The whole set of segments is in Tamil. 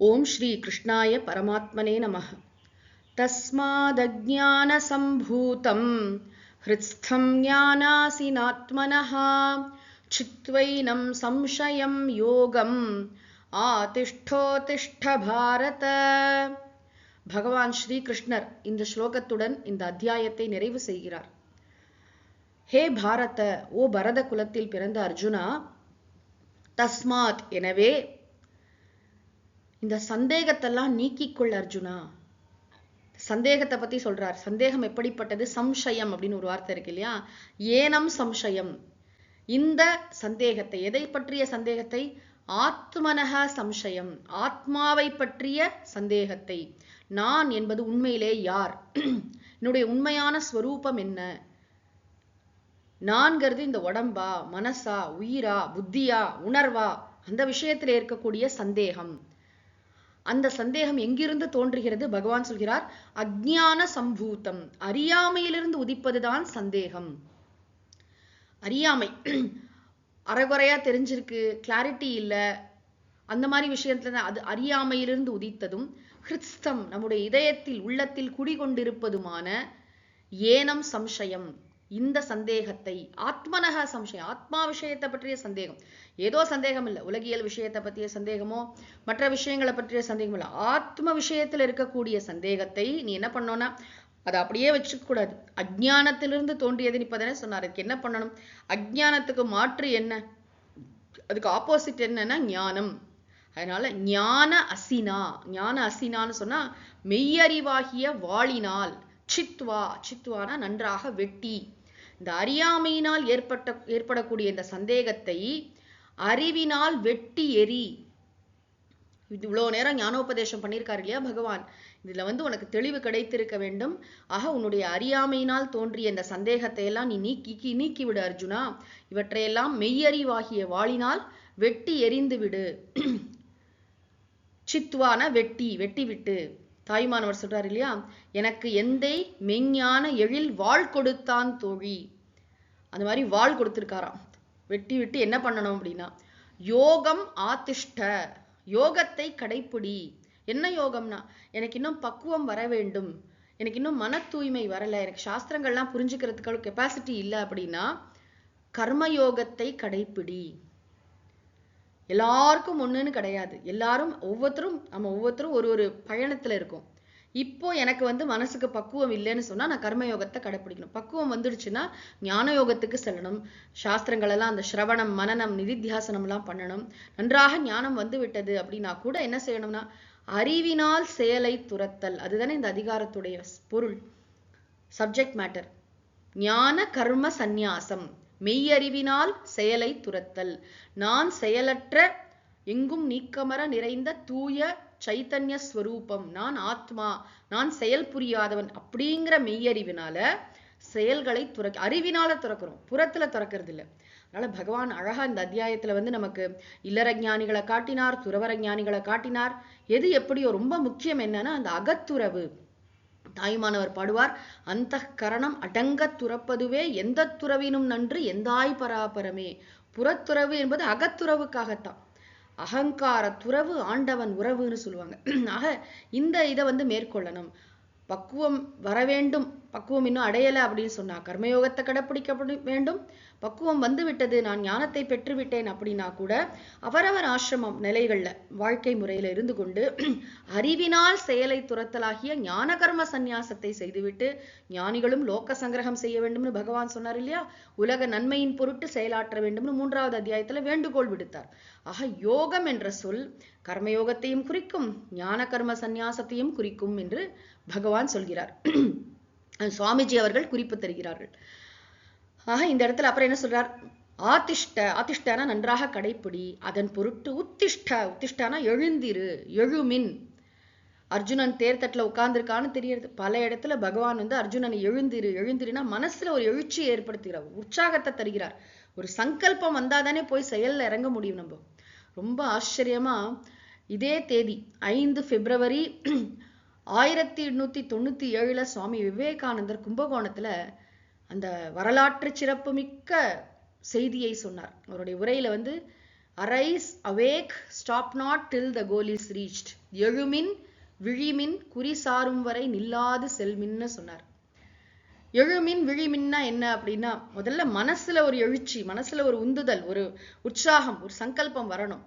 ஓம் ஸ்ரீ கிருஷ்ணாய பரமாத்மனே நமः. தஸ்மாதஜ்ஞானசம்பூதம் ஹ்ருத்ஸ்தம் ஞானாசினாத்மனः சித்வைனம் சம்சயம் யோகம் ஆதிஷ்டோதிஷ்ட பாரத. பகவான் ஸ்ரீ கிருஷ்ணர் இந்த ஸ்லோகத்துடன் இந்த அத்தியாயத்தை நிறைவு செய்கிறார். ஹே பாரத, ஓ பரத குலத்தில் பிறந்த அர்ஜுனா, தஸ்மாத் எனவே இந்த சந்தேகத்தெல்லாம் நீக்கிக்கொள் அர்ஜுனா. சந்தேகத்தை பத்தி சொல்றார். சந்தேகம் எப்படிப்பட்டது? சம்சயம் அப்படின்னு ஒரு வார்த்தை இருக்கு இல்லையா? ஏனம் சம்சயம், இந்த சந்தேகத்தை, எதை பற்றிய சந்தேகத்தை? ஆத்மனஹ சம்சயம், ஆத்மாவை பற்றிய சந்தேகத்தை. நான் என்பது உண்மையிலே யார்? என்னுடைய உண்மையான ஸ்வரூபம் என்ன? நான்கிறது இந்த உடம்பா, மனசா, உயிரா, புத்தியா, உணர்வா? அந்த விஷயத்தில் இருக்கக்கூடிய சந்தேகம். அந்த சந்தேகம் எங்கிருந்து தோன்றுகிறது? பகவான் சொல்கிறார், அஜ்ஞான சம்பூதம், அறியாமையிலிருந்து உதிப்பதுதான் சந்தேகம். அறியாமை, அறகுறையா தெரிஞ்சிருக்கு, கிளாரிட்டி இல்லை, அந்த மாதிரி விஷயத்துல அது அறியாமையிலிருந்து உதித்ததும், ஹிருத்ஸ்தம், நம்முடைய இதயத்தில் உள்ளத்தில் குடிகொண்டிருப்பதுமான ஏனம் சம்சயம், இந்த சந்தேகத்தை, ஆத்மனக சம்சயம், ஆத்மா விஷயத்தை பற்றிய சந்தேகம். ஏதோ சந்தேகம் இல்லை, உலகியல் விஷயத்தை பற்றிய சந்தேகமோ மற்ற விஷயங்களை பற்றிய சந்தேகம் இல்லை, ஆத்ம விஷயத்தில் இருக்கக்கூடிய சந்தேகத்தை நீ என்ன பண்ணோன்னா அதை அப்படியே வச்சுக்க கூடாது. அஜ்ஞானத்திலிருந்து தோன்றியதுன்னு இப்பதானே சொன்னார். அதுக்கு என்ன பண்ணணும்? அஜ்ஞானத்துக்கு மாற்று என்ன? அதுக்கு ஆப்போசிட் என்னன்னா ஞானம். அதனால ஞான அசினா, ஞான அசினான்னு சொன்னா மெய்யறிவாகிய வாளினால், சித்வா, சித்வானா நன்றாக வெட்டி, இந்த அறியாமையினால் ஏற்படக்கூடிய இந்த சந்தேகத்தை அறிவினால் வெட்டி எரி. இவ்வளோ நேரம் ஞானோபதேசம் பண்ணியிருக்காரு இல்லையா பகவான்? இதுல உனக்கு தெளிவு கிடைத்திருக்க வேண்டும். ஆக உன்னுடைய அறியாமையினால் தோன்றிய இந்த சந்தேகத்தை எல்லாம் நீ நீக்கி விடு அர்ஜுனா. இவற்றையெல்லாம் மெய்யறிவாகிய வாளினால் வெட்டி எரிந்து விடு. சித்வான வெட்டி, வெட்டி விட்டு. தாய்மானவர் சொல்றாரு இல்லையா, எனக்கு எந்தை மெஞ்ஞான எழில் வாழ் கொடுத்தான் தோழி. அந்த மாதிரி வாழ் கொடுத்திருக்காராம். வெட்டி விட்டு என்ன பண்ணணும் அப்படின்னா, யோகம் ஆதிஷ்ட, யோகத்தை கடைப்பிடி. என்ன யோகம்னா, எனக்கு இன்னும் பக்குவம் வர வேண்டும், எனக்கு இன்னும் மன தூய்மை வரல, எனக்கு சாஸ்திரங்கள்லாம் புரிஞ்சுக்கிறதுக்கு கெப்பாசிட்டி இல்லை அப்படின்னா கர்மயோகத்தை கடைப்பிடி. எல்லாருக்கும் ஒண்ணுன்னு கிடையாது. எல்லாரும் ஒவ்வொருத்தரும் ஒரு ஒரு பயணத்துல இருக்கும். இப்போ எனக்கு மனசுக்கு பக்குவம் இல்லைன்னு சொன்னா நான் கர்மயோகத்தை கடைப்பிடிக்கணும். பக்குவம் வந்துடுச்சுன்னா ஞான யோகத்துக்கு செல்லணும். சாஸ்திரங்கள் எல்லாம் அந்த சிரவணம், மனனம், நிதித்தியாசனம் எல்லாம் பண்ணணும். நன்றாக ஞானம் வந்து விட்டது அப்படின்னா கூட என்ன செய்யணும்னா அறிவினால் செயலை துரத்தல். அதுதானே இந்த அதிகாரத்துடைய பொருள், சப்ஜெக்ட் மேட்டர். ஞான கர்ம சந்நியாசம், மெய்யறிவினால் செயலை துரத்தல். நான் செயலற்ற, எங்கும் நீக்கமர நிறைந்த தூய சைத்தன்ய ஸ்வரூபம், நான் ஆத்மா, நான் செயல் புரியாதவன் அப்படிங்கிற மெய்யறிவினால செயல்களை அறிவினால துறக்கிறோம், புறத்துல துறக்கிறது இல்லை. அதனால பகவான் அழகா இந்த அத்தியாயத்துல நமக்கு இல்லற ஞானிகளை காட்டினார், துறவர ஞானிகளை காட்டினார். எது எப்படியோ ரொம்ப முக்கியம் என்னன்னா அந்த அகத்துறவு. தாய்மானவர் பாடுவார், அந்த கரணம் அடங்க துறப்பதுவே எந்த துறவினும் நன்று எந்தாய் பராபரமே. புறத்துறவு என்பது அகத்துறவுக்காகத்தான். அகங்கார துறவு ஆண்டவன் உறவுன்னு சொல்லுவாங்க. ஆக இந்த இதை மேற்கொள்ளணும். பக்குவம் வர வேண்டும், பக்குவம் இன்னும் அடையலை அப்படின்னு சொன்னா கர்மயோகத்தை கடைப்பிடிக்க வேண்டும். பக்குவம் வந்து விட்டது, நான் ஞானத்தை பெற்று விட்டேன் அப்படின்னா கூட அவரவர் ஆசிரமம் நிலைகள்ல வாழ்க்கை முறையில இருந்து கொண்டு அறிவினால் செயலை துரத்தலாகிய ஞான கர்ம சந்நியாசத்தை செய்துவிட்டு ஞானிகளும் லோக சங்கிரகம் செய்ய வேண்டும்னு பகவான் சொன்னார் இல்லையா? உலக நன்மையின் பொருட்டு செயலாற்ற வேண்டும்னு 3வது அத்தியாயத்துல வேண்டுகோள் விடுத்தார். ஆக யோகம் என்ற சொல் கர்மயோகத்தையும் குறிக்கும், ஞான கர்ம சந்நியாசத்தையும் குறிக்கும் என்று பகவான் சொல்கிறார். சுவாமிஜி அவர்கள் குறிப்பு தருகிறார்கள். ஆக இந்த இடத்துல அப்புறம் என்ன சொல்றார்? ஆதிஷ்ட, ஆதிஷ்டனா நன்றாக கடைப்பிடி, அதன் பொருட்டு உத்திஷ்ட, உத்திஷ்டனா எழுந்திரு, எழுமின். அர்ஜுனன் தேர்தட்டுல உட்கார்ந்துருக்கான்னு தெரியுது. பல இடத்துல பகவான் அர்ஜுனனை எழுந்திரு, எழுந்திருனா மனசுல ஒரு எழுச்சியை ஏற்படுத்துகிறார், உற்சாகத்தை தருகிறார். ஒரு சங்கல்பம் வந்தாதானே போய் செயல்ல இறங்க முடியும். நம்ம ரொம்ப ஆச்சரியமா இதே தேதி 5 பிப்ரவரி 1897 சுவாமி விவேகானந்தர் கும்பகோணத்துல அந்த வரலாற்று சிறப்பு மிக்க செய்தியை சொன்னார். அவருடைய உரையில Arise, awake, stop not till the goal is reached. எழுமின் விழிமின் குறி சாரும் வரை நில்லாது செல்மின்னு சொன்னார். எழுமின் விழிமின்னா என்ன அப்படின்னா, முதல்ல மனசுல ஒரு எழுச்சி, மனசுல ஒரு உந்துதல், ஒரு உற்சாகம், ஒரு சங்கல்பம் வரணும்.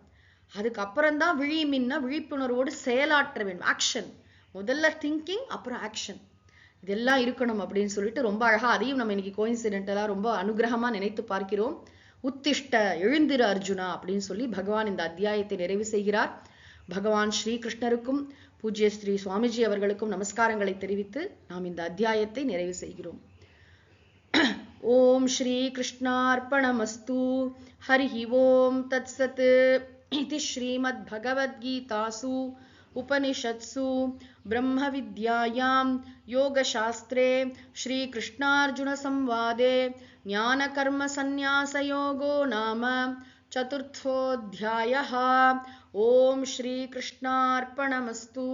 அதுக்கப்புறம்தான் விழிமின்னா விழிப்புணர்வோடு செயலாற்ற வேண்டும். ஆக்ஷன். முதல்ல திங்கிங், அப்புறம் ஆக்ஷன். இதெல்லாம் இருக்கணும் அப்படின்னு சொல்லிட்டு ரொம்ப அழகா, அதையும் நம்ம இன்னைக்கு கோயின்சிடென்டலா ரொம்ப அனுகிரகமா நினைத்து பார்க்கிறோம். உத்திஷ்ட, எழுந்திரு அர்ஜுனா அப்படின்னு சொல்லி பகவான் இந்த அத்தியாயத்தை நிறைவு செய்கிறார். பகவான் ஸ்ரீ கிருஷ்ணருக்கும் பூஜ்ய ஸ்ரீ சுவாமிஜி அவர்களுக்கும் நமஸ்காரங்களை தெரிவித்து நாம் இந்த அத்தியாயத்தை நிறைவு செய்கிறோம். ஓம் ஸ்ரீ கிருஷ்ணார்ப்பணமஸ்து. ஹரிஹி ஓம் தத்சத். இதி ஸ்ரீமத் பகவத்கீதாசு उपनिषत्सु ब्रह्म विद्यायां योगशास्त्रे श्रीकृष्णार्जुन संवादे ज्ञानकर्म संन्यासयोगो नाम चतुर्थोऽध्यायः. ओम श्रीकृष्णार्पणमस्तु.